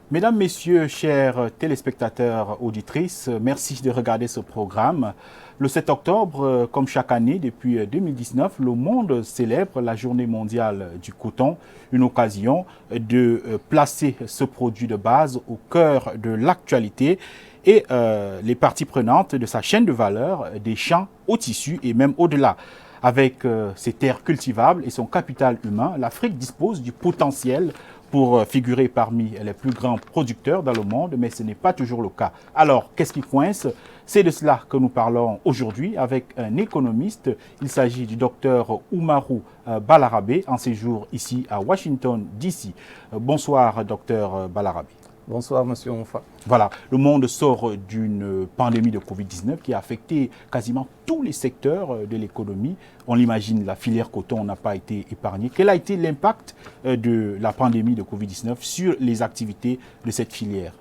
Mesdames, Messieurs, chers téléspectateurs, auditrices, merci de regarder ce programme. Le 7 octobre, comme chaque année depuis 2019, le monde célèbre la Journée mondiale du coton, une occasion de placer ce produit de base au cœur de l'actualité et les parties prenantes de sa chaîne de valeur, des champs au tissu et même au-delà. Avec ses terres cultivables et son capital humain, l'Afrique dispose du potentiel pour figurer parmi les plus grands producteurs dans le monde, mais ce n'est pas toujours le cas. Alors, qu'est-ce qui coince? C'est de cela que nous parlons aujourd'hui avec un économiste. Il s'agit du docteur Oumarou Balarabe, en séjour ici à Washington, D.C. Bonsoir, docteur Balarabe. Bonsoir, monsieur Onfa. Voilà, le monde sort d'une pandémie de Covid-19 qui a affecté quasiment tous les secteurs de l'économie. On l'imagine, la filière coton n'a pas été épargnée. Quel a été l'impact de la pandémie de Covid-19 sur les activités de cette filière?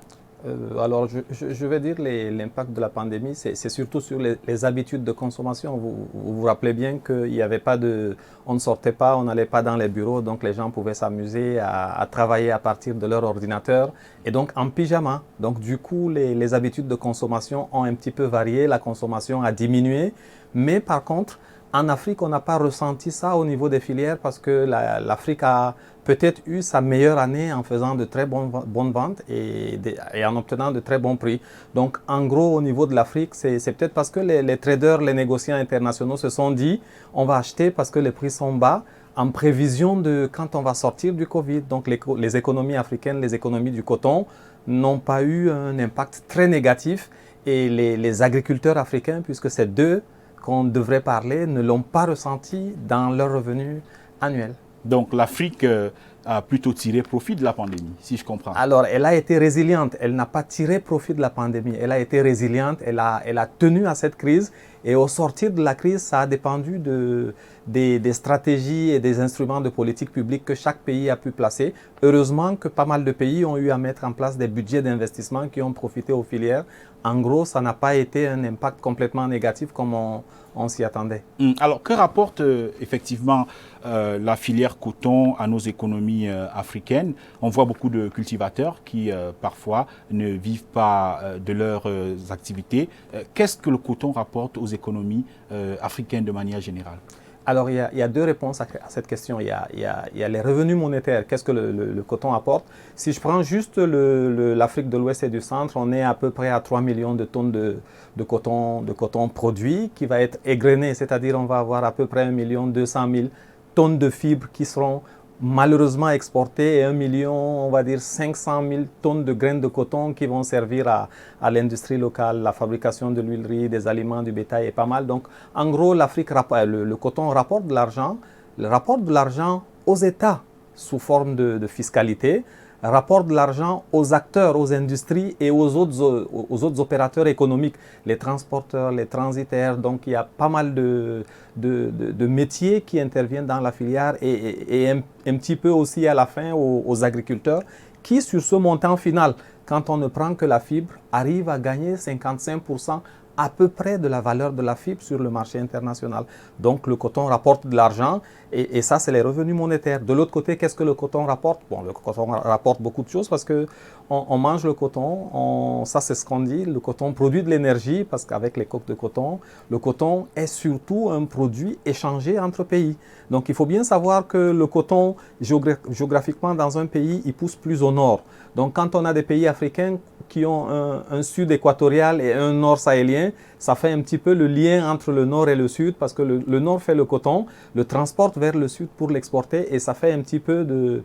Alors, je vais dire l'impact de la pandémie, c'est surtout sur les habitudes de consommation. Vous rappelez bien qu'il n'y avait pas de... On ne sortait pas, on n'allait pas dans les bureaux, donc les gens pouvaient s'amuser à travailler à partir de leur ordinateur et donc en pyjama. Donc du coup, les habitudes de consommation ont un petit peu varié, la consommation a diminué, mais par contre, en Afrique, on n'a pas ressenti ça au niveau des filières parce que l'Afrique a peut-être eu sa meilleure année en faisant de très bonnes ventes et en obtenant de très bons prix. Donc, en gros, au niveau de l'Afrique, c'est peut-être parce que les traders, les négociants internationaux se sont dit on va acheter parce que les prix sont bas en prévision de quand on va sortir du Covid. Donc, les économies africaines, les économies du coton n'ont pas eu un impact très négatif et les agriculteurs africains, puisque c'est d'eux qu'on devrait parler, ne l'ont pas ressenti dans leurs revenus annuels. Donc l'Afrique a plutôt tiré profit de la pandémie, si je comprends. Alors, elle a été résiliente. Elle n'a pas tiré profit de la pandémie. Elle a été résiliente. Elle a tenu à cette crise. Et au sortir de la crise, ça a dépendu des stratégies et des instruments de politique publique que chaque pays a pu placer. Heureusement que pas mal de pays ont eu à mettre en place des budgets d'investissement qui ont profité aux filières. En gros, ça n'a pas été un impact complètement négatif comme on s'y attendait. Alors, que rapporte effectivement la filière coton à nos économies africaines? On voit beaucoup de cultivateurs qui parfois ne vivent pas de leurs activités. Qu'est-ce que le coton rapporte aux économies africaines de manière générale? Alors, il y a deux réponses à cette question. Il y a les revenus monétaires. Qu'est-ce que le coton apporte? Si je prends juste l'Afrique de l'Ouest et du Centre, on est à peu près à 3 millions de tonnes de coton produit qui va être égrené, c'est-à-dire on va avoir à peu près 1,2 million tonnes de fibres qui seront malheureusement exportées et 1,5 million tonnes de graines de coton qui vont servir à l'industrie locale, la fabrication de l'huilerie, des aliments, du bétail et pas mal. Donc, en gros, le coton rapporte de l'argent, rapporte de l'argent aux États sous forme de fiscalité, rapporte de l'argent aux acteurs, aux industries et aux autres opérateurs économiques, les transporteurs, les transitaires. Donc, il y a pas mal de métiers qui interviennent dans la filière et un petit peu aussi à la fin aux agriculteurs qui, sur ce montant final, quand on ne prend que la fibre, arrivent à gagner 55% à peu près de la valeur de la fibre sur le marché international. Donc le coton rapporte de l'argent et ça, c'est les revenus monétaires. De l'autre côté, qu'est-ce que le coton rapporte? Bon, le coton rapporte beaucoup de choses parce qu'on mange le coton, ça c'est ce qu'on dit, le coton produit de l'énergie parce qu'avec les coques de coton, le coton est surtout un produit échangé entre pays. Donc il faut bien savoir que le coton, géographiquement dans un pays, il pousse plus au nord. Donc quand on a des pays africains qui ont un sud équatorial et un nord sahélien, ça fait un petit peu le lien entre le nord et le sud parce que le nord fait le coton, le transporte vers le sud pour l'exporter et ça fait un petit peu de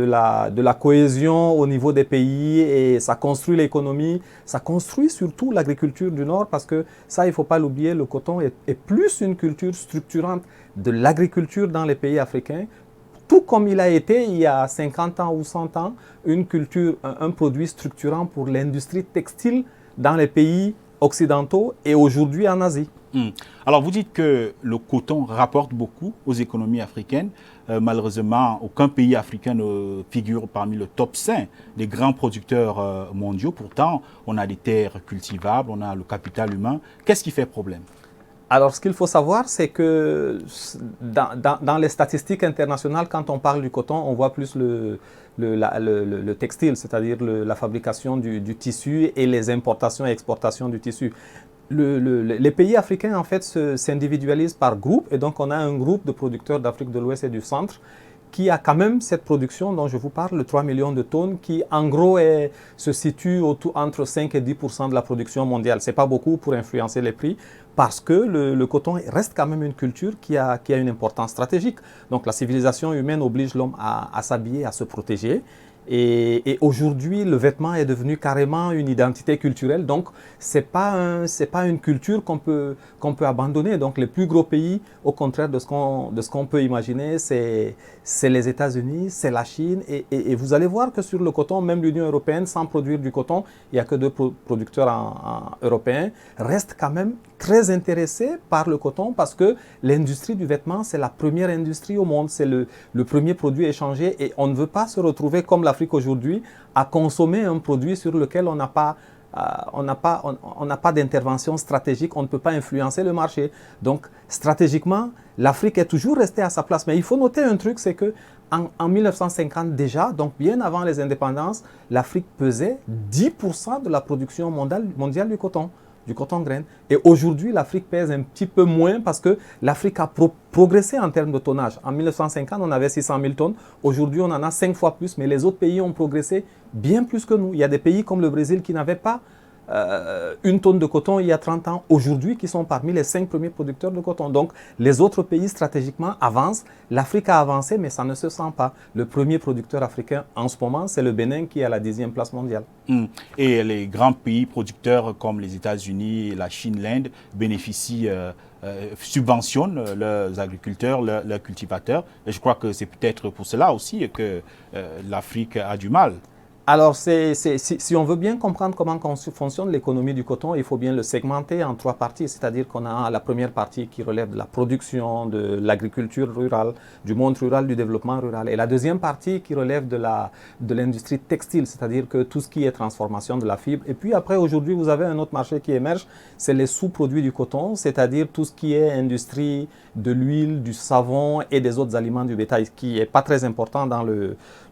la cohésion au niveau des pays et ça construit l'économie, ça construit surtout l'agriculture du nord parce que ça, il ne faut pas l'oublier, le coton est plus une culture structurante de l'agriculture dans les pays africains, tout comme il a été il y a 50 ans ou 100 ans, une culture, un produit structurant pour l'industrie textile dans les pays occidentaux et aujourd'hui en Asie. Alors, vous dites que le coton rapporte beaucoup aux économies africaines. Malheureusement, aucun pays africain ne figure parmi le top 5 des grands producteurs mondiaux. Pourtant, on a des terres cultivables, on a le capital humain. Qu'est-ce qui fait problème? Alors, ce qu'il faut savoir, c'est que dans les statistiques internationales, quand on parle du coton, on voit plus le textile, c'est-à-dire la fabrication du tissu et les importations et exportations du tissu. Les pays africains, en fait, s'individualisent par groupe, et donc on a un groupe de producteurs d'Afrique de l'Ouest et du Centre qui a quand même cette production dont je vous parle, le 3 millions de tonnes, qui en gros se situe entre 5 et 10% de la production mondiale. Ce n'est pas beaucoup pour influencer les prix, parce que le coton reste quand même une culture qui a une importance stratégique. Donc la civilisation humaine oblige l'homme à s'habiller, à se protéger. Et aujourd'hui, le vêtement est devenu carrément une identité culturelle. Donc, ce n'est pas une culture qu'on peut abandonner. Donc, les plus gros pays, au contraire de ce qu'on peut imaginer, c'est les États-Unis, c'est la Chine. Et vous allez voir que sur le coton, même l'Union européenne, sans produire du coton, il n'y a que 2 producteurs européens, reste quand même très intéressés par le coton parce que l'industrie du vêtement, c'est la première industrie au monde. C'est le premier produit échangé et on ne veut pas se retrouver comme l'Afrique aujourd'hui à consommer un produit sur lequel on n'a pas d'intervention stratégique, on ne peut pas influencer le marché. Donc, stratégiquement, l'Afrique est toujours restée à sa place. Mais il faut noter un truc, c'est qu'en 1950 déjà, donc bien avant les indépendances, l'Afrique pesait 10% de la production mondiale du coton graine. Et aujourd'hui, l'Afrique pèse un petit peu moins parce que l'Afrique a progressé en termes de tonnage. En 1950, on avait 600 000 tonnes. Aujourd'hui, on en a 5 fois plus, mais les autres pays ont progressé bien plus que nous. Il y a des pays comme le Brésil qui n'avaient pas 1 tonne de coton il y a 30 ans, aujourd'hui, qui sont parmi les 5 premiers producteurs de coton. Donc, les autres pays stratégiquement avancent. L'Afrique a avancé, mais ça ne se sent pas. Le premier producteur africain en ce moment, c'est le Bénin qui est à la 10e place mondiale. Et les grands pays producteurs comme les États-Unis, la Chine, l'Inde bénéficient, subventionnent leurs agriculteurs, leurs cultivateurs. Et je crois que c'est peut-être pour cela aussi que l'Afrique a du mal. Alors, si on veut bien comprendre comment fonctionne l'économie du coton, il faut bien le segmenter en 3 parties. C'est-à-dire qu'on a la première partie qui relève de la production, de l'agriculture rurale, du monde rural, du développement rural. Et la deuxième partie qui relève de l'industrie textile, c'est-à-dire que tout ce qui est transformation de la fibre. Et puis après, aujourd'hui, vous avez un autre marché qui émerge, c'est les sous-produits du coton, c'est-à-dire tout ce qui est industrie de l'huile, du savon et des autres aliments du bétail, qui n'est pas très important dans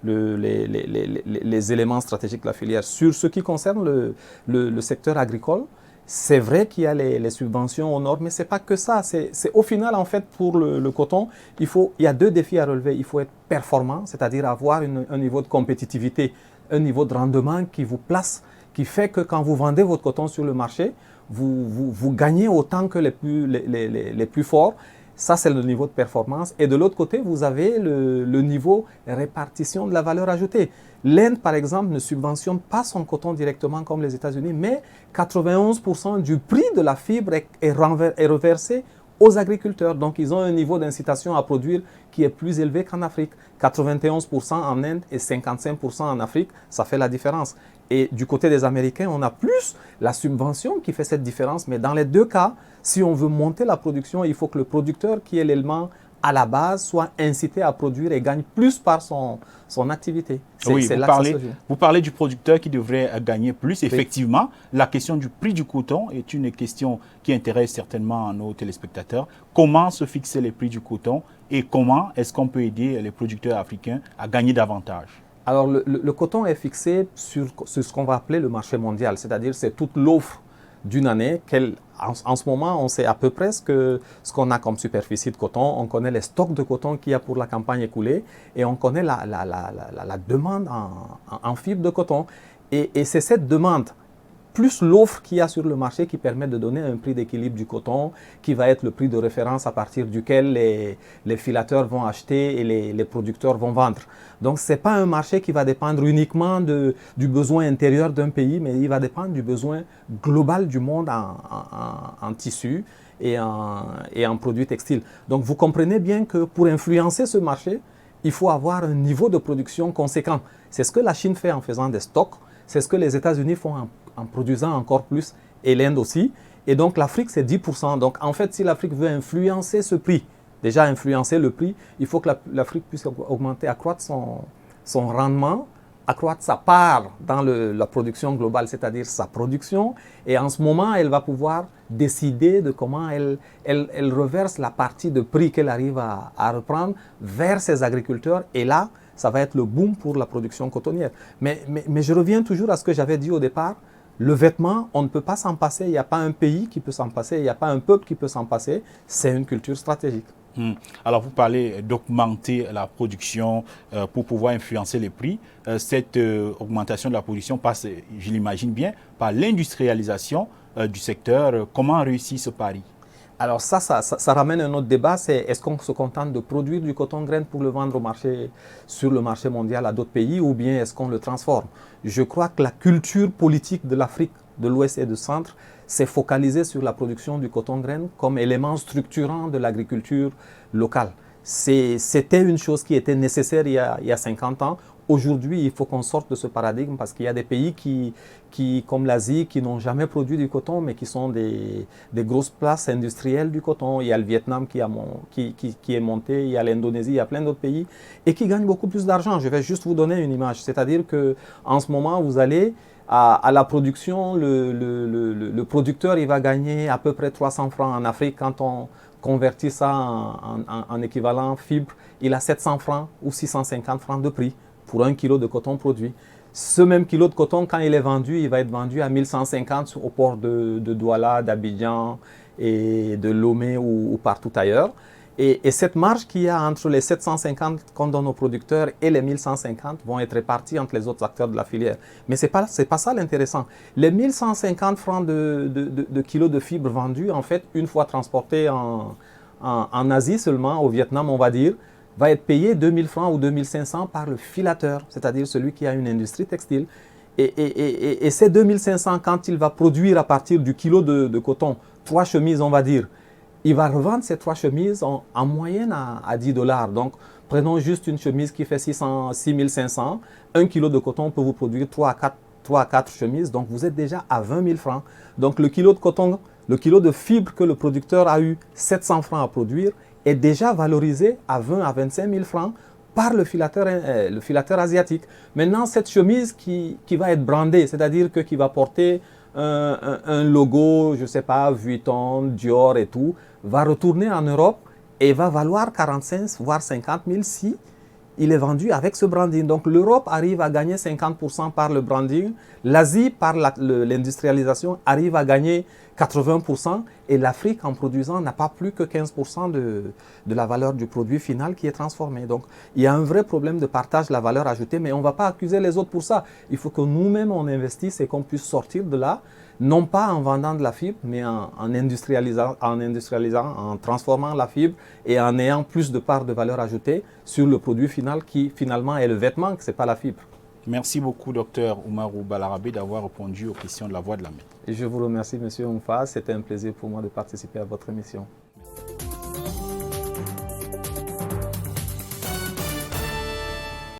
les éléments stratégiques de la filière. Sur ce qui concerne le secteur agricole, c'est vrai qu'il y a les subventions aux normes, mais ce n'est pas que ça. C'est au final, en fait, pour le coton, il y a 2 défis à relever. Il faut être performant, c'est-à-dire avoir un niveau de compétitivité, un niveau de rendement qui vous place, qui fait que quand vous vendez votre coton sur le marché, vous gagnez autant que les plus forts. Ça, c'est le niveau de performance. Et de l'autre côté, vous avez le niveau répartition de la valeur ajoutée. L'Inde, par exemple, ne subventionne pas son coton directement comme les États-Unis, mais 91% du prix de la fibre est reversé aux agriculteurs. Donc, ils ont un niveau d'incitation à produire qui est plus élevé qu'en Afrique. 91% en Inde et 55% en Afrique, ça fait la différence. Et du côté des Américains, on a plus la subvention qui fait cette différence. Mais dans les 2 cas, si on veut monter la production, il faut que le producteur, qui est l'élément à la base, soit incité à produire et gagne plus par son activité. Oui, vous parlez du producteur qui devrait gagner plus. Effectivement, la question du prix du coton est une question qui intéresse certainement nos téléspectateurs. Comment se fixer les prix du coton et comment est-ce qu'on peut aider les producteurs africains à gagner davantage? Alors, le coton est fixé sur ce qu'on va appeler le marché mondial, c'est-à-dire c'est toute l'offre d'une année. En ce moment, on sait à peu près ce qu'on a comme superficie de coton, on connaît les stocks de coton qu'il y a pour la campagne écoulée et on connaît la demande en fibre de coton. Et c'est cette demande plus l'offre qu'il y a sur le marché qui permet de donner un prix d'équilibre du coton, qui va être le prix de référence à partir duquel les filateurs vont acheter et les producteurs vont vendre. Donc, ce n'est pas un marché qui va dépendre uniquement du besoin intérieur d'un pays, mais il va dépendre du besoin global du monde en tissus et en produits textiles. Donc, vous comprenez bien que pour influencer ce marché, il faut avoir un niveau de production conséquent. C'est ce que la Chine fait en faisant des stocks, c'est ce que les États-Unis font en produisant encore plus, et l'Inde aussi. Et donc l'Afrique, c'est 10%. Donc en fait, si l'Afrique veut influencer ce prix, déjà influencer le prix, il faut que l'Afrique puisse augmenter, accroître son rendement accroître sa part dans la production globale, c'est-à-dire sa production. Et en ce moment, elle va pouvoir décider de comment elle reverse la partie de prix qu'elle arrive à reprendre vers ses agriculteurs. Et là, ça va être le boom pour la production cotonnière. Mais je reviens toujours à ce que j'avais dit au départ. Le vêtement, on ne peut pas s'en passer. Il n'y a pas un pays qui peut s'en passer. Il n'y a pas un peuple qui peut s'en passer. C'est une culture stratégique. Alors, vous parlez d'augmenter la production pour pouvoir influencer les prix. Cette augmentation de la production passe, je l'imagine bien, par l'industrialisation du secteur. Comment réussir ce pari? Alors ça ramène un autre débat, c'est est-ce qu'on se contente de produire du coton graine pour le vendre sur le marché mondial à d'autres pays ou bien est-ce qu'on le transforme? Je crois que la culture politique de l'Afrique de l'Ouest et du Centre s'est focalisée sur la production du coton graine comme élément structurant de l'agriculture locale. C'était une chose qui était nécessaire il y a 50 ans. Aujourd'hui, il faut qu'on sorte de ce paradigme parce qu'il y a des pays comme l'Asie qui n'ont jamais produit du coton mais qui sont des grosses places industrielles du coton. Il y a le Vietnam qui est monté, il y a l'Indonésie, il y a plein d'autres pays et qui gagnent beaucoup plus d'argent. Je vais juste vous donner une image. C'est-à-dire qu'en ce moment, vous allez à la production, le producteur il va gagner à peu près 300 francs en Afrique quand on convertit ça en équivalent fibre. Il a 700 francs ou 650 francs de prix pour 1 kilo de coton produit. Ce même kilo de coton, quand il est vendu, il va être vendu à 1150 au port de Douala, d'Abidjan et de Lomé ou partout ailleurs. Et cette marge qu'il y a entre les 750 qu'on donne aux producteurs et les 1150 vont être répartis entre les autres acteurs de la filière. Mais ce n'est pas ça l'intéressant. Les 1150 francs de kilos de fibres vendus, en fait, une fois transportés en Asie seulement, au Vietnam, on va dire, va être payé 2000 francs ou 2500 par le filateur, c'est-à-dire celui qui a une industrie textile. Et ces 2500, quand il va produire à partir du kilo de coton, 3 chemises, on va dire, il va revendre ces 3 chemises en moyenne à 10 $. Donc, prenons juste une chemise qui fait 6500. 1 kilo de coton peut vous produire 3 à 4 chemises. Donc, vous êtes déjà à 20 000 francs. Donc, le kilo de coton, le kilo de fibre que le producteur a eu 700 francs à produire est déjà valorisé à 20 à 25 000 francs par le filateur asiatique. Maintenant, cette chemise qui va être brandée, c'est-à-dire qui va porter un logo, je ne sais pas, Vuitton, Dior et tout, va retourner en Europe et va valoir 45 voire 50 000 si il est vendu avec ce branding. Donc l'Europe arrive à gagner 50% par le branding, l'Asie par l'industrialisation arrive à gagner 80% et l'Afrique en produisant n'a pas plus que 15% de la valeur du produit final qui est transformé. Donc il y a un vrai problème de partage de la valeur ajoutée, mais on ne va pas accuser les autres pour ça. Il faut que nous-mêmes on investisse et qu'on puisse sortir de là, non pas en vendant de la fibre, mais en industrialisant, en transformant la fibre et en ayant plus de part de valeur ajoutée sur le produit final qui finalement est le vêtement, que ce n'est pas la fibre. Merci beaucoup, Dr Oumarou Balarabe, d'avoir répondu aux questions de la Voix de l'Amérique. Je vous remercie, M. Oumfa. C'était un plaisir pour moi de participer à votre émission.